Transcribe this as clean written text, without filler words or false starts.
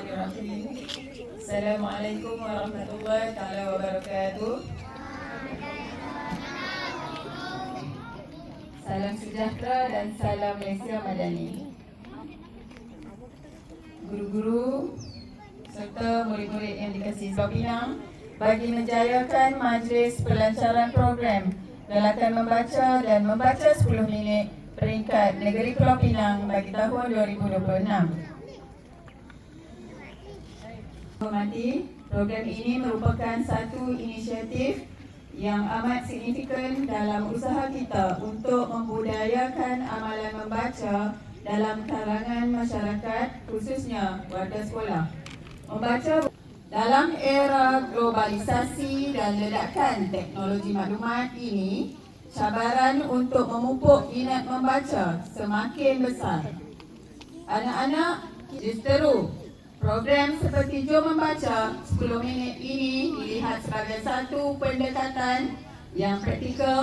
Bismillahirrahmanirrahim. Assalamualaikum warahmatullahi wabarakatuh. Salam sejahtera dan salam Malaysia Madani. Guru-guru serta murid-murid yang dikasihi Pulau Pinang, bagi menjayakan majlis pelancaran program Galakan Membaca dan Membaca 10 Minit peringkat Negeri Pulau Pinang bagi tahun 2026. Hormati, program ini merupakan satu inisiatif yang amat signifikan dalam usaha kita untuk membudayakan amalan membaca dalam kalangan masyarakat, khususnya warga sekolah. Membaca dalam era globalisasi dan ledakan teknologi maklumat ini, cabaran untuk memupuk minat membaca semakin besar. Anak-anak, justeru program seperti Jom Membaca 10 Minit ini dilihat sebagai satu pendekatan yang praktikal